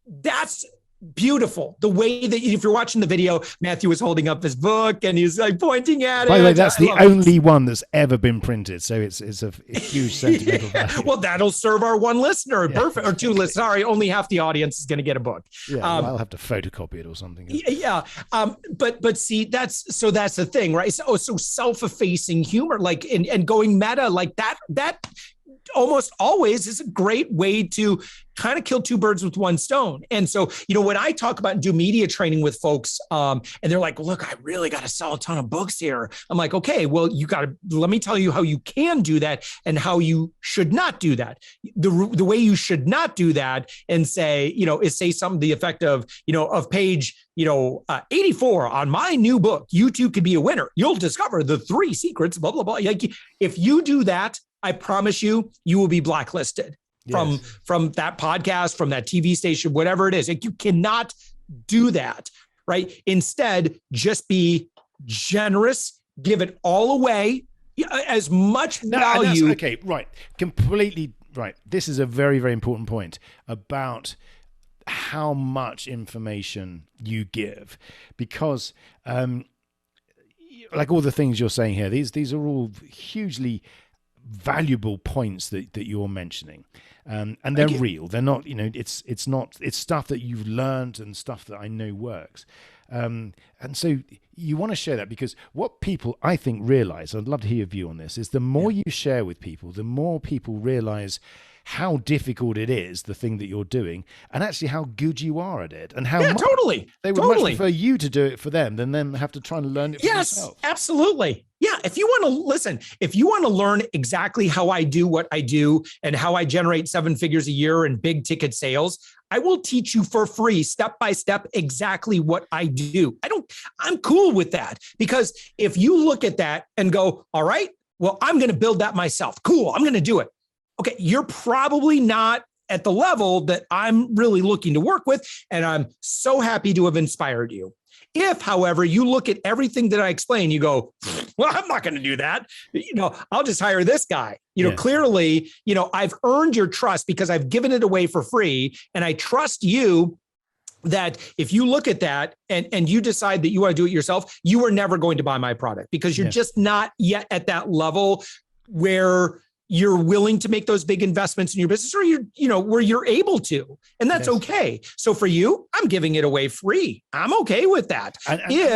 That's beautiful. The way that if you're watching the video, Matthew was holding up his book and he's like pointing at it. By the way, that's the only one that's ever been printed, so it's a huge sentimental value. Well, that'll serve our one listener. Yeah. Perfect. Or two listeners. Sorry, only half the audience is going to get a book. Yeah, I'll have to photocopy it or something. Yeah. But see, that's the thing, right? So self-effacing humor, like and going meta like that almost always is a great way to kind of kill two birds with one stone. And so, when I talk about and do media training with folks, and they're like, look, I really got to sell a ton of books here. I'm like, okay, well, let me tell you how you can do that and how you should not do that. The way you should not do that and say, is say something to the effect of, of page, 84 on my new book, you too could be a winner. You'll discover the 3 secrets, blah, blah, blah. Like, if you do that, I promise you will be blacklisted from that podcast, from that TV station, whatever it is. Like, you cannot do that, right? Instead, just be generous, give it all away, as much value. Okay, right. Completely right. This is a very, very important point about how much information you give, because like all the things you're saying here, these are all hugely valuable points that you're mentioning, and they're real. They're not, it's stuff that you've learned and stuff that I know works, and so you want to share that, because what people, I think, realize, I'd love to hear your view on this, is the more you share with people, the more people realize how difficult it is, the thing that you're doing, and actually how good you are at it, and how much they would much prefer you to do it for them than then have to try and learn it for yourself. Yes, absolutely. Yeah, if you want to learn exactly how I do what I do and how I generate 7 figures a year in big ticket sales, I will teach you for free, step by step, exactly what I do. I'm cool with that, because if you look at that and go, all right, well, I'm going to build that myself. Cool, I'm going to do it. Okay, you're probably not at the level that I'm really looking to work with, and I'm so happy to have inspired you. If, however, you look at everything that I explain, you go, well, I'm not going to do that. I'll just hire this guy. Clearly, I've earned your trust because I've given it away for free, and I trust you that if you look at that and you decide that you want to do it yourself, you are never going to buy my product, because you're just not yet at that level where you're willing to make those big investments in your business, or where you're able to, and that's okay. So for you, I'm giving it away free. I'm okay with that.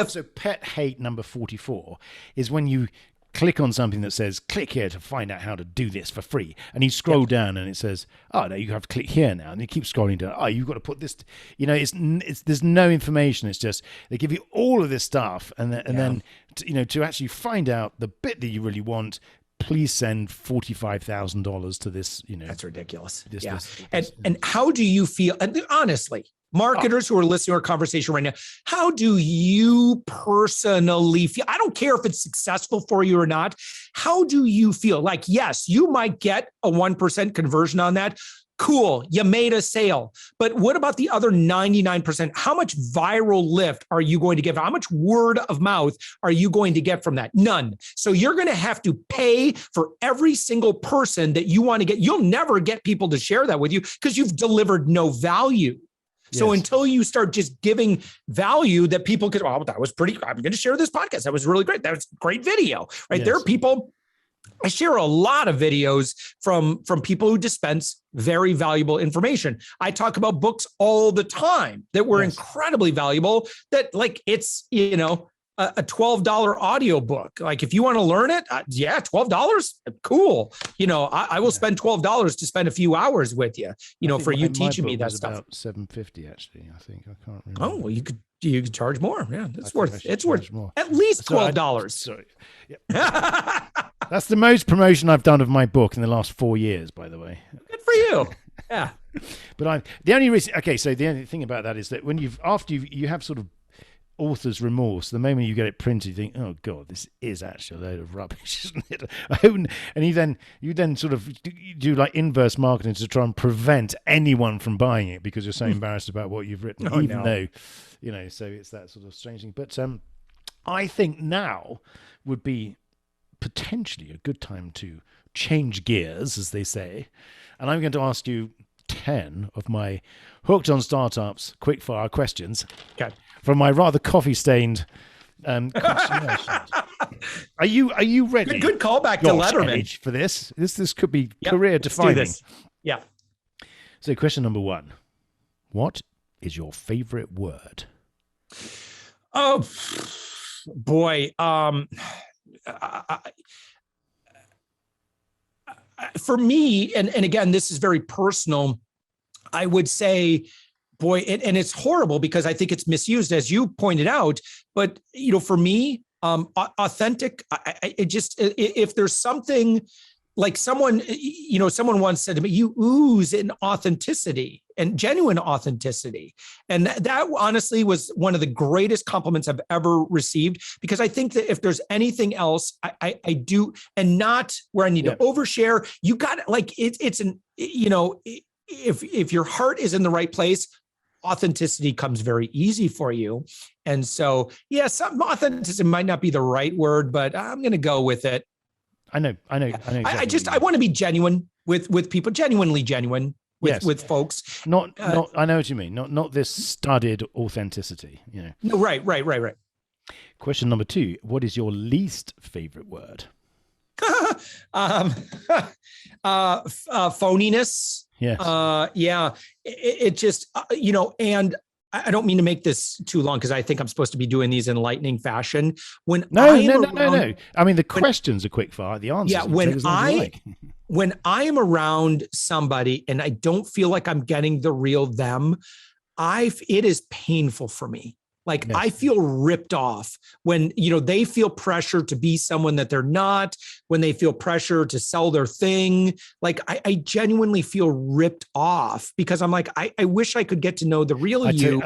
So pet hate number 44 is when you click on something that says, click here to find out how to do this for free. And you scroll down and it says, oh, no, you have to click here now. And you keep scrolling down. Oh, you've got to put this, there's no information. It's just, they give you all of this stuff. And then, to actually find out the bit that you really want, please send $45,000 to this, That's ridiculous. And how do you feel? And honestly, marketers who are listening to our conversation right now, how do you personally feel? I don't care if it's successful for you or not. How do you feel? Like, yes, you might get a 1% conversion on that. Cool, you made a sale. But what about the other 99%? How much viral lift are you going to get? How much word of mouth are you going to get from that? None. So you're going to have to pay for every single person that you want to get. You'll never get people to share that with you because you've delivered no value. So Yes. until you start just giving value that people could, oh, that was pretty, I'm going to share this podcast. That was really great. That was a great video, right? Yes. There are people, I share a lot of videos from people who dispense very valuable information. I talk about books all the time that were incredibly valuable, that like it's, a $12 audio book. Like if you want to learn it, $12, cool. I will spend $12 to spend a few hours with you, for you teaching me that stuff. About $7.50 actually. I think I can't remember. Oh, well, you could charge more. Yeah, it's worth more. At least $12. Sorry. Yeah. That's the most promotion I've done of my book in the last 4 years, by the way. Good for you. Yeah. But the only reason, so the only thing about that is that when after you have sort of author's remorse, the moment you get it printed, you think, oh God, this is actually a load of rubbish, isn't it? And you then sort of do like inverse marketing to try and prevent anyone from buying it because you're so embarrassed about what you've written, though, so it's that sort of strange thing. But I think now would be potentially a good time to change gears, as they say. And I'm going to ask you 10 of my Hooked on Startups quickfire questions. Okay. From my rather coffee-stained questionnaire sheet. Are you ready? Good callback to Letterman Edge, for this. This could be Yep, career defining. let's do this. Yeah. So, question number 1: what is your favorite word? Oh boy. For me, and again, this is very personal, I would say, boy, and it's horrible because I think it's misused, as you pointed out. But for me, authentic. If there's something like someone once said to me, you ooze in authenticity and genuine authenticity, and that honestly was one of the greatest compliments I've ever received. Because I think that if there's anything else, I do, and not where I need to overshare. You got it. Like it's an if your heart is in the right place, authenticity comes very easy for you. And so, some authenticity might not be the right word, but I'm going to go with it. I know. Exactly I want to be genuine with people, genuinely genuine with folks. Not. I know what you mean. Not this studied authenticity. No, right. Question number 2: what is your least favorite word? Phoniness. Yes. It just, and I don't mean to make this too long because I think I'm supposed to be doing these in lightning fashion. No. I mean, the questions are quick fire. The answers. Yeah. When I am around somebody and I don't feel like I'm getting the real them, it is painful for me. Like I feel ripped off when, they feel pressure to be someone that they're not, when they feel pressure to sell their thing. Like I genuinely feel ripped off because I'm like, I wish I could get to know the real you.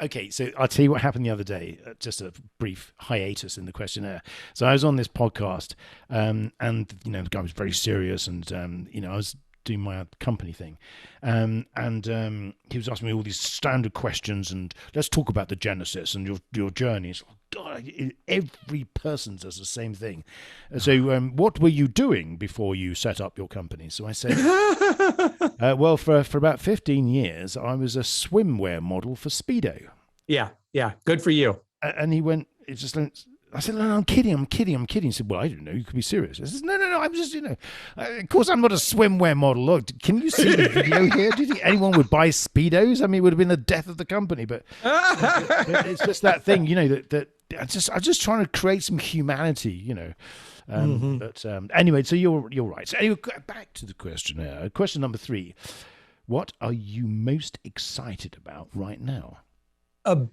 Okay, so I'll tell you what happened the other day, just a brief hiatus in the questionnaire. So I was on this podcast and, the guy was very serious and, I was doing my company thing. He was asking me all these standard questions and let's talk about the genesis and your journey. It's, God, every person does the same thing. So what were you doing before you set up your company? So I said, well, for about 15 years, I was a swimwear model for Speedo. Yeah. Good for you. And he went, I said, no, I'm kidding. He said, well, I don't know. You could be serious. I said, no. I'm just, of course I'm not a swimwear model. Look, can you see the video here? Do you think anyone would buy Speedos? I mean, it would have been the death of the company. But it's just that thing, that I'm just trying to create some humanity, But anyway, so you're right. So anyway, back to the questionnaire. Question number 3. What are you most excited about right now?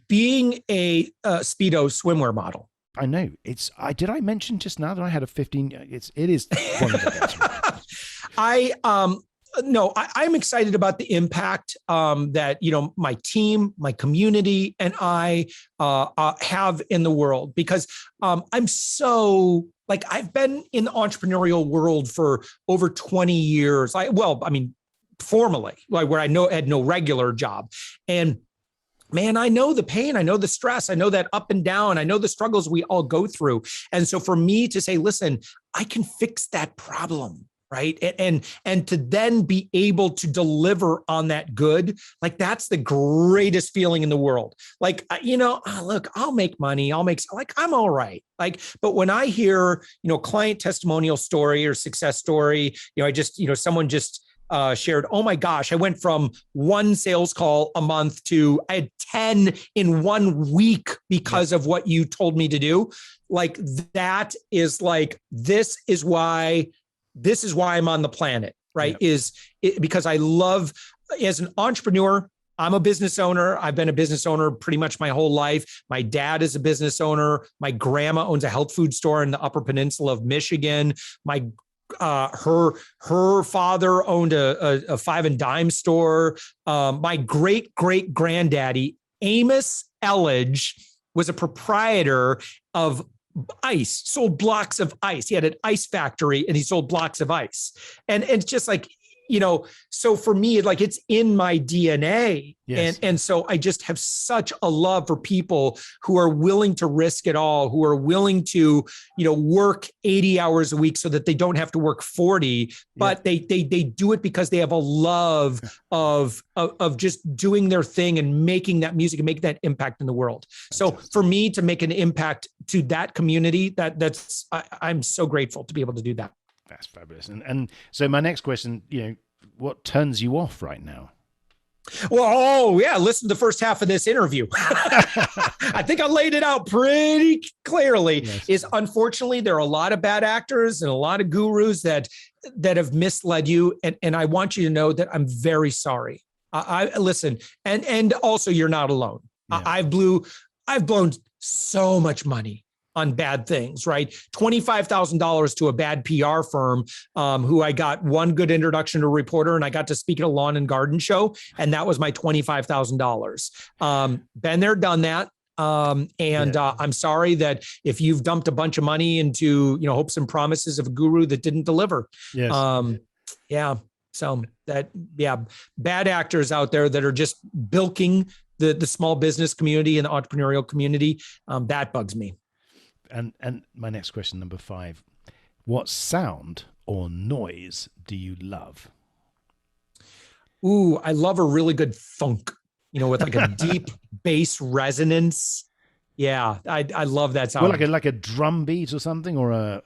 Being a Speedo swimwear model. I know. Did I mention just now that I had a 15? It is one of the best. I'm excited about the impact that my team, my community, and I have in the world because I'm so I've been in the entrepreneurial world for over 20 years. Formally, where I had no regular job, and man, I know the pain, I know the stress, I know that up and down, I know the struggles we all go through. And so for me to say, listen, I can fix that problem, right? And to then be able to deliver on that good, like that's the greatest feeling in the world. Like, look, I'll make money. I'm all right. Like, but when I hear, client testimonial story or success story, someone just shared, oh my gosh, I went from one sales call a month to I had 10 in 1 week because of what you told me to do. Like that is like, this is why I'm on the planet, right? Because I love, as an entrepreneur, I'm a business owner. I've been a business owner pretty much my whole life. My dad is a business owner. My grandma owns a health food store in the Upper Peninsula of Michigan. Her father owned a five and dime store. My great granddaddy, Amos Elledge, was a proprietor of ice, sold blocks of ice. He had an ice factory and he sold blocks of ice. And it's just like, so for me, like it's in my DNA. Yes. And so I just have such a love for people who are willing to risk it all, who are willing to, work 80 hours a week so that they don't have to work 40, but they do it because they have a love of just doing their thing and making that music and making that impact in the world. So for me to make an impact to that community, I'm so grateful to be able to do that. That's fabulous. And so my next question, what turns you off right now? Well, listen to the first half of this interview. I think I laid it out pretty clearly. Yes. Is unfortunately, there are a lot of bad actors and a lot of gurus that have misled you. And I want you to know that I'm very sorry. I listen, and also you're not alone. Yeah. I've blown so much money on bad things, right? $25,000 to a bad PR firm who I got one good introduction to a reporter and I got to speak at a lawn and garden show. And that was my $25,000. Been there, done that. I'm sorry that if you've dumped a bunch of money into, hopes and promises of a guru that didn't deliver. Yes. So bad actors out there that are just bilking the small business community and the entrepreneurial community. That bugs me. And my next question, number 5, what sound or noise do you love? Ooh, I love a really good thunk, with like a deep bass resonance. Yeah, I love that sound. Well, like a drum beat or something, or more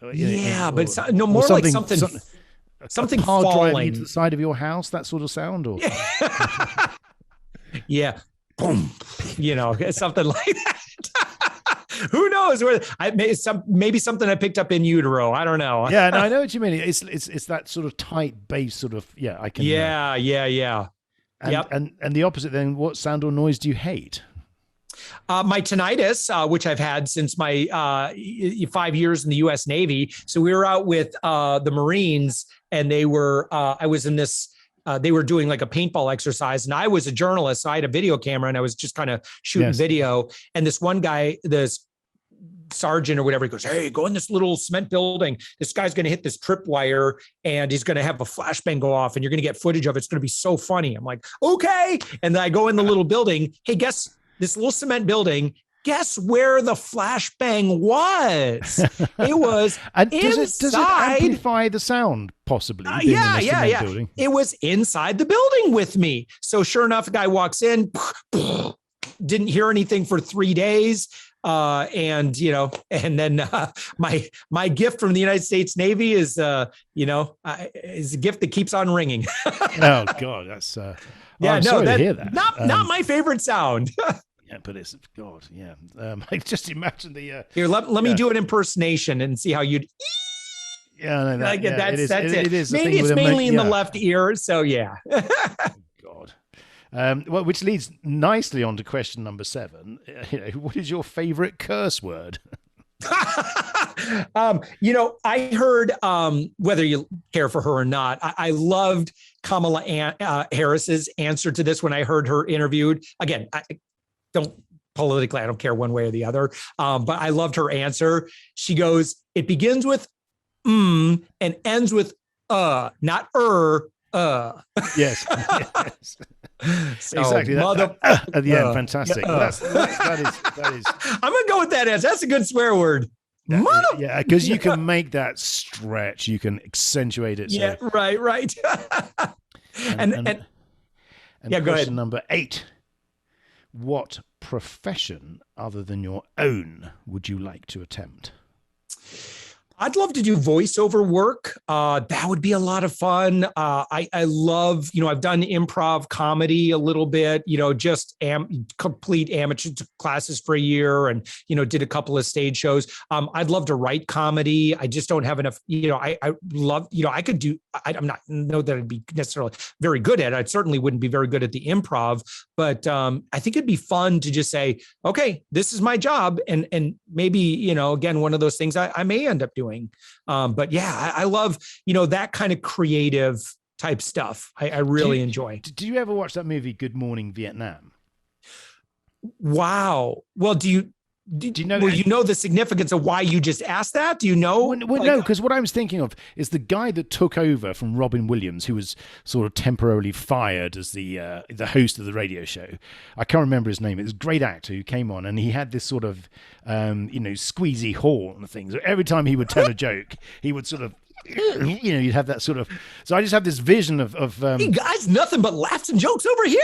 like something hard falling driving to the side of your house, that sort of sound, or yeah, boom, something like that. Who knows where maybe something I picked up in utero. I don't know. Yeah, no, I know what you mean. It's that sort of tight bass sort of, I can. Yeah. And the opposite then, what sound or noise do you hate? My tinnitus, which I've had since my 5 years in the U.S. Navy. So we were out with the Marines and they were, I was in this, they were doing like a paintball exercise and I was a journalist. So I had a video camera and I was just kind of shooting video. And this one guy, this sergeant or whatever, he goes, hey, go in this little cement building. This guy's going to hit this tripwire and he's going to have a flashbang go off and you're going to get footage of it. It's going to be so funny. I'm like, okay. And then I go in the little building. Hey, guess this little cement building. Guess where the flashbang was? It was does it amplify the sound possibly? Yeah. Building? It was inside the building with me. So sure enough, a guy walks in, didn't hear anything for 3 days. And then my gift from the United States Navy is a gift that keeps on ringing. Oh God, that's I'm sorry to hear that. Not my favorite sound. Yeah, but it's God. Yeah, I just imagine the. Here, let me do an impersonation and see how you'd. Yeah, no, that's it. It is. Maybe it's mainly in the left ear. So yeah. God. Well, which leads nicely on to question number 7. What is your favorite curse word? I heard, whether you care for her or not, I loved Kamala Harris's answer to this when I heard her interviewed. Again, I don't care one way or the other. But I loved her answer. She goes, it begins with and ends with not Yes. So, exactly. At the end, fantastic. That is. I'm gonna go with that answer. That's a good swear word. Yeah, because you can make that stretch. You can accentuate it. Yeah, so. right. and yeah, go question ahead. number 8. What profession other than your own would you like to attempt? I'd love to do voiceover work. That would be a lot of fun. I love, I've done improv comedy a little bit, just complete amateur classes for a year and, did a couple of stage shows. I'd love to write comedy. I just don't have enough, I love, I could do, I'm not know that I'd be necessarily very good at it. I certainly wouldn't be very good at the improv, but I think it'd be fun to just say, okay, this is my job. And maybe, again, one of those things I may end up doing. But yeah, I love, that kind of creative type stuff. I really enjoy. Did you ever watch that movie, Good Morning Vietnam? Wow. Well, do you know? Well, you know the significance of why you just asked that? Do you know? Well, no, because what I was thinking of is the guy that took over from Robin Williams, who was sort of temporarily fired as the host of the radio show. I can't remember his name. It was a great actor who came on, and he had this sort of squeezy horn thing. So every time he would tell a joke, he would sort of. You'd have that sort of. So I just have this vision of hey guys, nothing but laughs and jokes over here.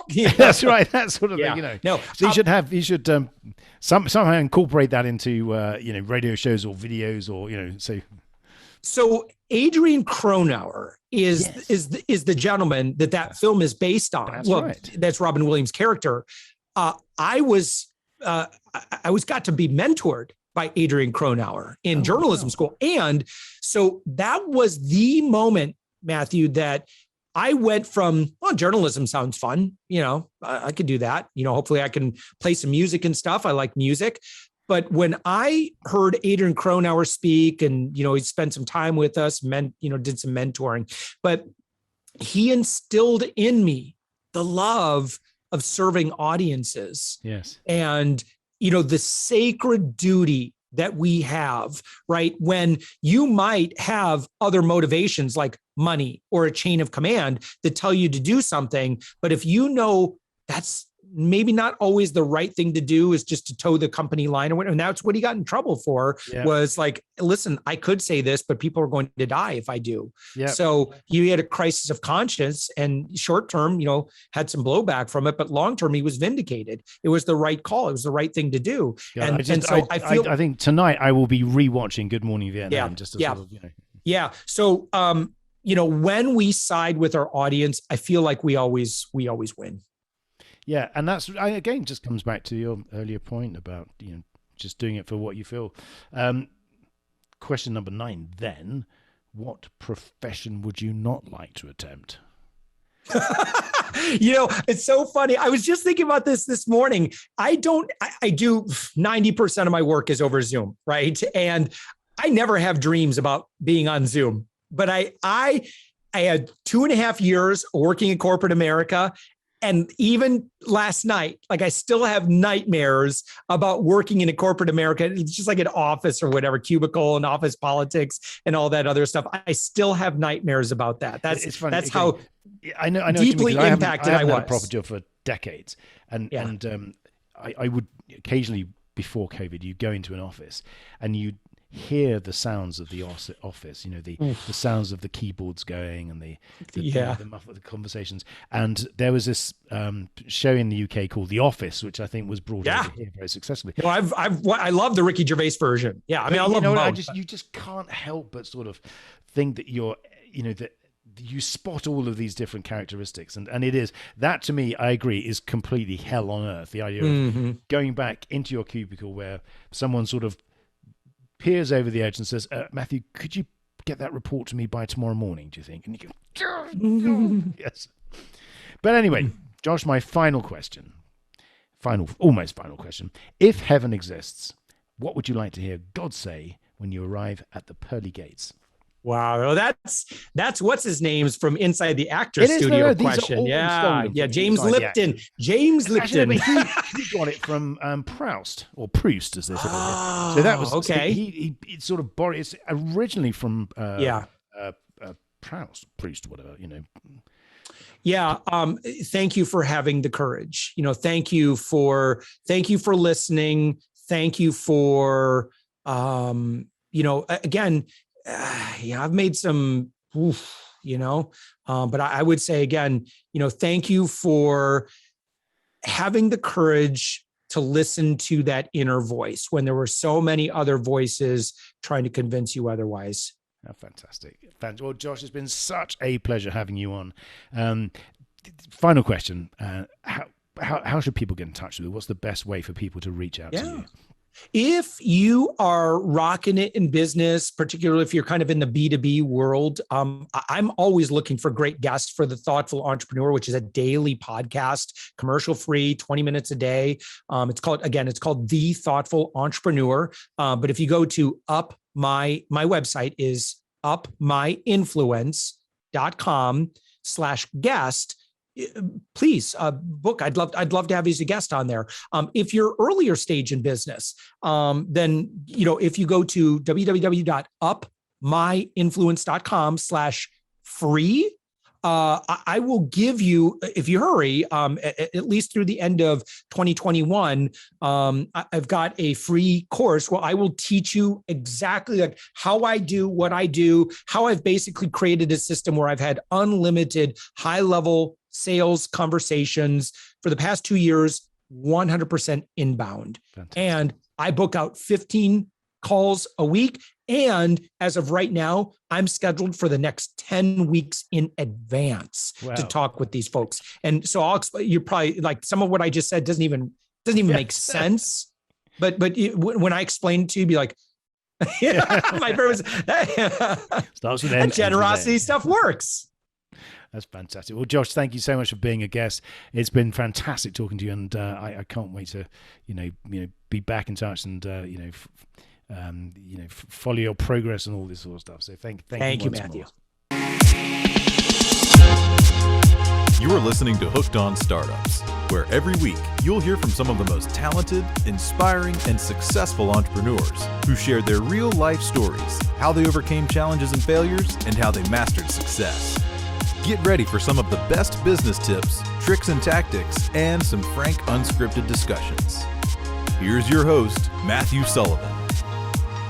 Yeah. That's right. That sort of thing. No, so you should somehow incorporate that into radio shows or videos or So Adrian Cronauer is the gentleman that film is based on. That's right. That's Robin Williams' character. I was got to be mentored by Adrian Cronauer in journalism school. And so that was the moment, Matthew, that I went from, journalism sounds fun. I could do that. Hopefully I can play some music and stuff. I like music. But when I heard Adrian Cronauer speak and, he spent some time with us, did some mentoring, but he instilled in me the love of serving audiences. Yes. And the sacred duty that we have, right? When you might have other motivations like money or a chain of command that tell you to do something, but if that's maybe not always the right thing to do is just to toe the company line or whatever. And that's what he got in trouble for was like, listen, I could say this, but people are going to die if I do. Yep. So he had a crisis of conscience and short term, had some blowback from it, but long term he was vindicated. It was the right call. It was the right thing to do. Yeah, I think tonight I will be rewatching Good Morning Vietnam. Yeah. So, when we side with our audience, I feel like we always win. Yeah, and that's again just comes back to your earlier point about just doing it for what you feel. Question number 9. Then, what profession would you not like to attempt? It's so funny. I was just thinking about this morning. I do 90% of my work is over Zoom, right? And I never have dreams about being on Zoom. But I had 2.5 years working in corporate America. And even last night, I still have nightmares about working in a corporate America. It's just like an office or whatever, cubicle and office politics and all that other stuff. I still have nightmares about that. It's funny. That's how I know deeply impacted I was. Had a proper job for decades, and I would occasionally before COVID, you go into an office and you hear the sounds of the office, the sounds of the keyboards going and the muffled conversations. And there was this show in the UK called The Office, which I think was brought over here very successfully. I love the Ricky Gervais version. Yeah, I mean, I love both. You just can't help but sort of think that that you spot all of these different characteristics, and it is that, to me, I agree, is completely hell on earth. The idea of going back into your cubicle where someone sort of peers over the edge and says, Matthew, could you get that report to me by tomorrow morning, do you think? And you go, yes. But anyway, Josh, my almost final question. If heaven exists, what would you like to hear God say when you arrive at the pearly gates? Wow, that's what's his name's from Inside the Actors Studio question. James Lipton. James Lipton. He got it from Proust, or Proust, as they say. So that was okay. He sort of borrowed. It's originally from Proust, whatever. Yeah. Thank you for having the courage. Thank you for listening. Thank you for Again, I've made some, but I would say again, thank you for having the courage to listen to that inner voice when there were so many other voices trying to convince you otherwise. Oh, fantastic. Well, Josh, it's been such a pleasure having you on. Final question. How should people get in touch with you? What's the best way for people to reach out to you? If you are rocking it in business, particularly if you're kind of in the B2B world, I'm always looking for great guests for the Thoughtful Entrepreneur, which is a daily podcast, commercial free, 20 minutes a day. It's called The Thoughtful Entrepreneur. But if you go to my website is upmyinfluence.com/guest, please book. I'd love to have you as a guest on there. If you're earlier stage in business, then, if you go to www.upmyinfluence.com/free, I will give you, if you hurry, at least through the end of 2021, I've got a free course where I will teach you exactly like how I do what I do, how I've basically created a system where I've had unlimited high-level sales conversations for the past 2 years, 100% inbound. Fantastic. And I book out 15 calls a week. And as of right now, I'm scheduled for the next 10 weeks in advance to talk with these folks. And so I'll explain, you're probably like, some of what I just said doesn't even make sense. But when I explain it to you, be like, my purpose, starts with that generosity stuff works. That's fantastic. Well, Josh, thank you so much for being a guest. It's been fantastic talking to you, and I can't wait to, be back in touch and follow your progress and all this sort of stuff. So thank you, Matthew. You are listening to Hooked on Startups, where every week you'll hear from some of the most talented, inspiring, and successful entrepreneurs who share their real life stories, how they overcame challenges and failures, and how they mastered success. Get ready for some of the best business tips, tricks and tactics, and some frank, unscripted discussions. Here's your host, Matthew Sullivan.